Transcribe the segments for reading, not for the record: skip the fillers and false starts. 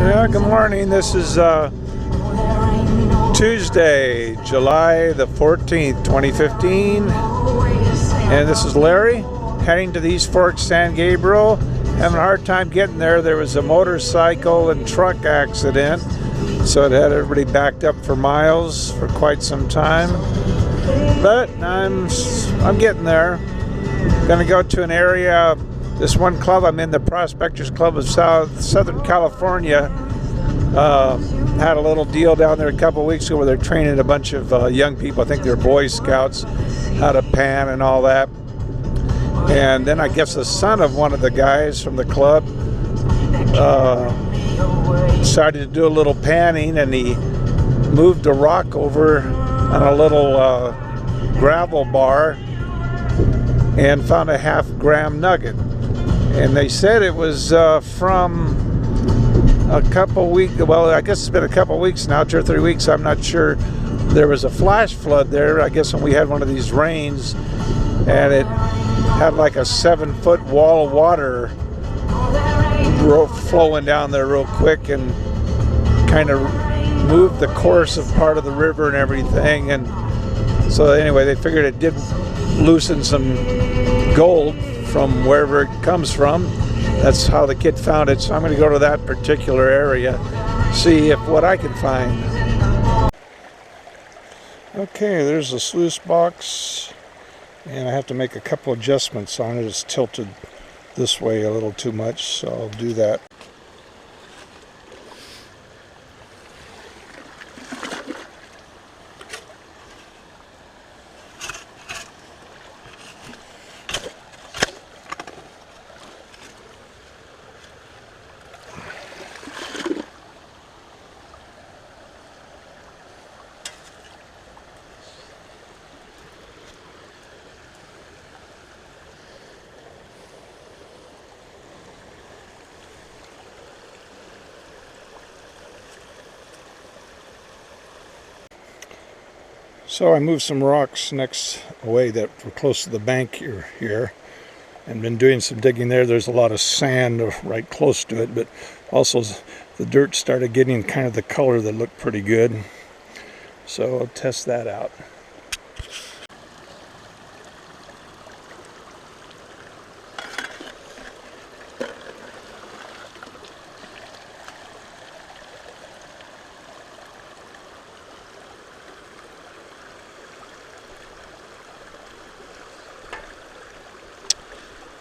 Yeah, good morning. This is Tuesday, July the 14th, 2015. And this is Larry heading to the East Fork, San Gabriel. Having a hard time getting there. There was a motorcycle and truck accident, so it had everybody backed up for miles for quite some time. But I'm getting there. Gonna go to an area. This one club I'm in, the Prospectors Club of Southern California, had a little deal down there a couple of weeks ago where they're training a bunch of young people. I think they're Boy Scouts, how to pan and all that. And then I guess the son of one of the guys from the club decided to do a little panning, and he moved a rock over on a little gravel bar and found a half-gram nugget. And they said it was from a couple weeks, well, I guess it's been a couple weeks now, 2 or 3 weeks, I'm not sure. There was a flash flood there, I guess, when we had one of these rains, and it had like a 7-foot wall of water flowing down there real quick and kind of moved the course of part of the river and everything. And so anyway, they figured it did loosen some gold from wherever it comes from. That's how the kid found it. So I'm going to go to that particular area, see if what I can find. Okay, there's the sluice box, and I have to make a couple adjustments on it. It's tilted this way a little too much, so I'll do that. So I moved some rocks next away that were close to the bank here, and been doing some digging there. There's a lot of sand right close to it, but also the dirt started getting kind of the color that looked pretty good. So I'll test that out.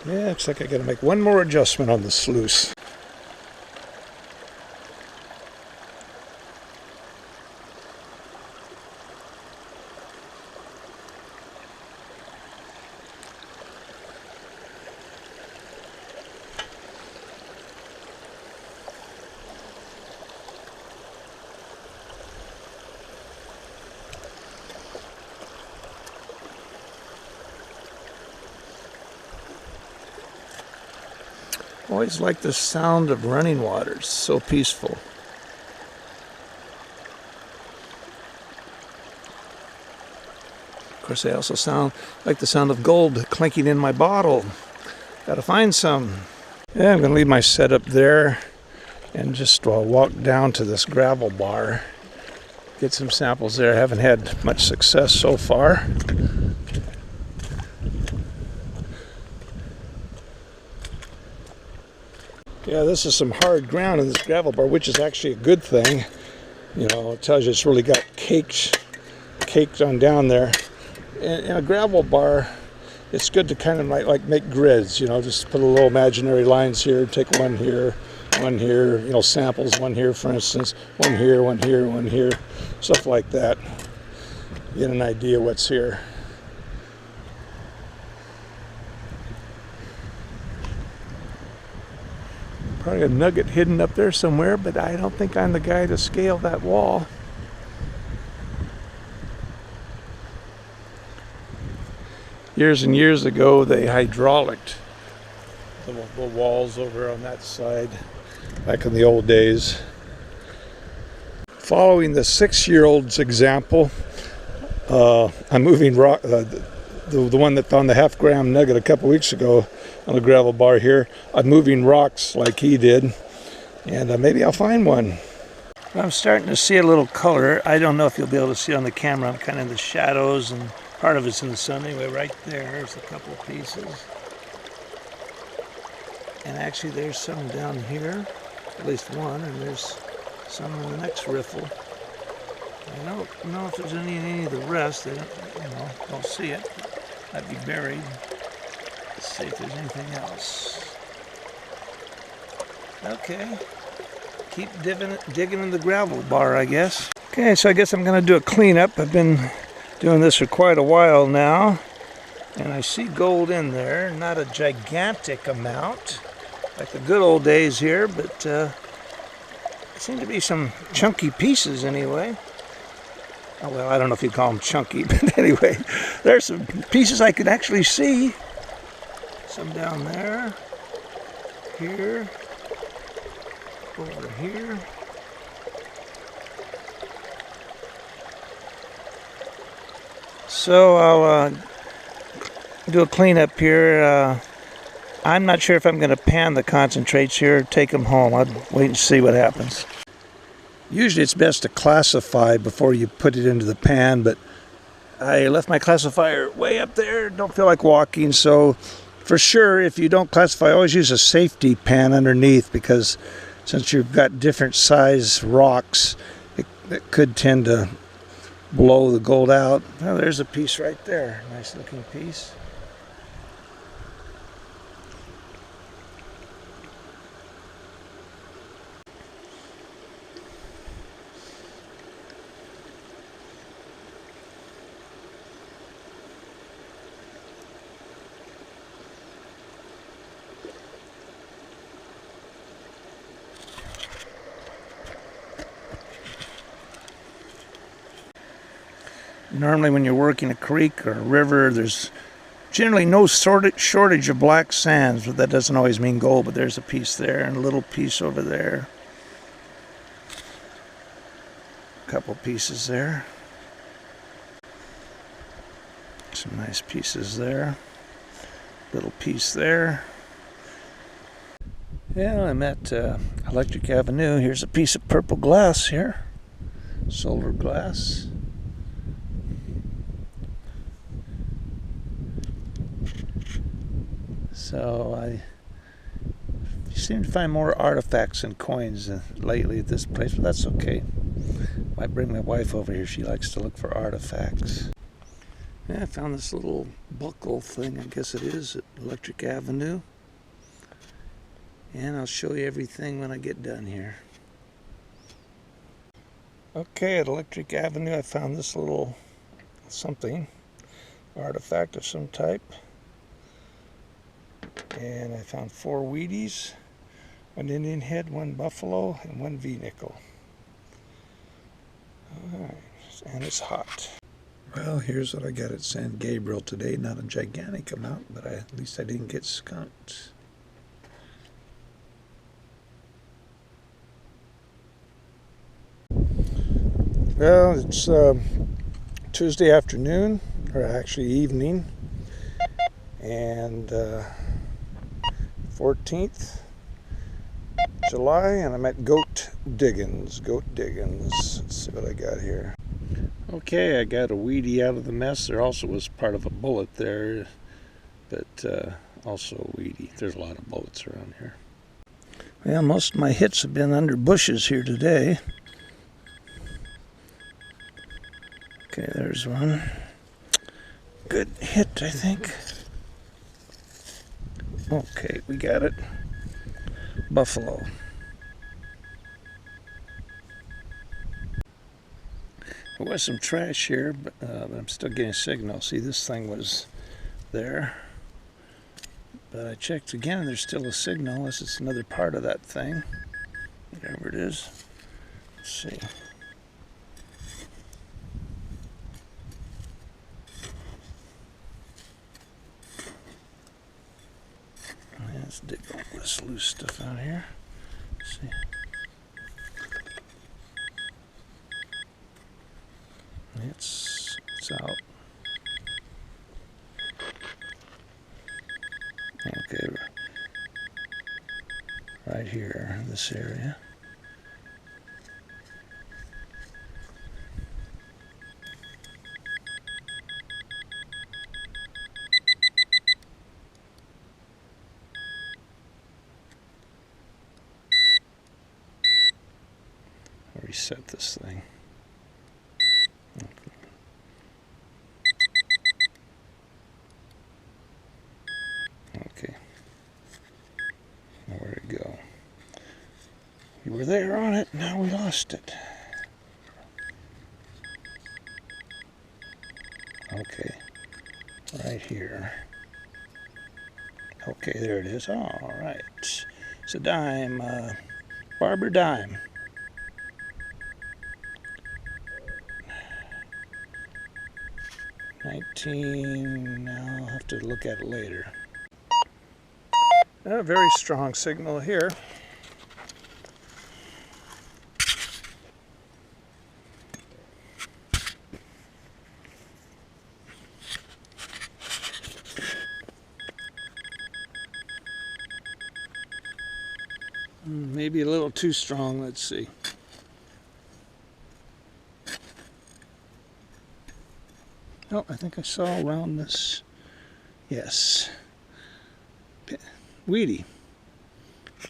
Yeah, looks like I got to make one more adjustment on the sluice. Always like the sound of running water. It's so peaceful. Of course, they also sound like the sound of gold clinking in my bottle. Gotta find some. Yeah, I'm gonna leave my setup there and just walk down to this gravel bar. Get some samples there. I haven't had much success so far. Yeah, this is some hard ground in this gravel bar, which is actually a good thing. You know, it tells you it's really got caked on down there. In a gravel bar, it's good to kind of like make grids, you know, just put a little imaginary lines here, take one here, you know, samples, one here, for instance, one here, one here, one here, stuff like that. Get an idea what's here. Probably a nugget hidden up there somewhere, but I don't think I'm the guy to scale that wall. Years and years ago, they hydraulicked the walls over on that side back in the old days. Following the 6-year-old's example, I'm moving rock. The one that found the half-gram nugget a couple weeks ago on the gravel bar here, I'm moving rocks like he did, and maybe I'll find one. I'm starting to see a little color. I don't know if you'll be able to see on the camera. I'm kind of in the shadows, and part of it's in the sun. Anyway, right there's a couple pieces. And actually there's some down here, at least one, and there's some in the next riffle. I don't know if there's any of the rest. I don't see it. Might be buried. Let's see if there's anything else. Okay. Keep digging in the gravel bar, I guess. Okay, so I guess I'm going to do a cleanup. I've been doing this for quite a while now. And I see gold in there. Not a gigantic amount, like the good old days here, but there seem to be some chunky pieces anyway. Oh, well, I don't know if you call them chunky, but anyway, there's some pieces I could actually see. Some down there, here, over here. So I'll do a cleanup here. I'm not sure if I'm going to pan the concentrates here or take them home. I'll wait and see what happens. Usually it's best to classify before you put it into the pan, but I left my classifier way up there. Don't feel like walking, so for sure, if you don't classify, always use a safety pan underneath, because since you've got different size rocks, it could tend to blow the gold out. Well, there's a piece right there. Nice looking piece. Normally when you're working a creek or a river, there's generally no shortage of black sands, but that doesn't always mean gold. But there's a piece there and a little piece over there. A couple pieces there. Some nice pieces there. Little piece there. Yeah, I'm at Electric Avenue. Here's a piece of purple glass here. Solar glass. So I seem to find more artifacts and coins lately at this place, but that's okay. Might bring my wife over here. She likes to look for artifacts. Yeah, I found this little buckle thing, I guess it is, at Electric Avenue. And I'll show you everything when I get done here. Okay, at Electric Avenue I found this little something, artifact of some type. And I found 4 Wheaties, 1 Indian head, 1 buffalo, and 1 V-nickel. Alright, and it's hot. Well, here's what I got at San Gabriel today. Not a gigantic amount, but at least I didn't get skunked. Well, it's Tuesday afternoon, or actually evening, and 14th July, and I'm at Goat Diggins. Goat Diggins. Let's see what I got here. Okay, I got a Wheatie out of the mess. There also was part of a bullet there, but also a Wheatie. There's a lot of bullets around here. Well, most of my hits have been under bushes here today. Okay, there's one. Good hit, I think. Okay, we got it. Buffalo. There was some trash here, but I'm still getting a signal. See, this thing was there. But I checked again, and there's still a signal, unless it's another part of that thing. Whatever it is. Let's see. Let's dig all this loose stuff out here. Let's see. It's out. Okay. Right here. this area. Reset this thing. Okay. Now where'd it go? You were there on it, now we lost it. Okay. Right here. Okay, there it is. All right. It's a dime. Barber dime. I'll have to look at it later. A very strong signal here. Maybe a little too strong, let's see. Oh, I think I saw around this. Yes. Weedy.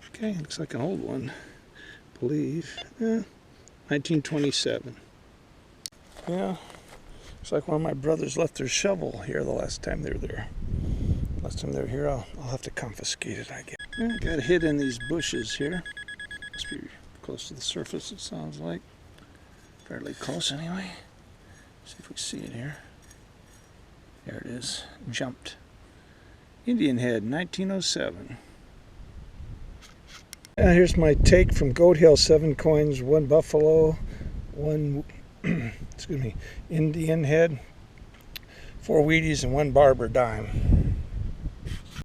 Okay, looks like an old one. I believe. 1927. Yeah. Looks like one of my brothers left their shovel here the last time they were there. Last time they were here, I'll have to confiscate it, I guess. I got hid in these bushes here. Must be close to the surface, it sounds like. Fairly close anyway. See if we see it here. There it is. Jumped. Indian head, 1907. Here's my take from Goat Hill. 7 coins, 1 buffalo, 1 excuse me, Indian head, 4 Wheaties, and 1 barber dime.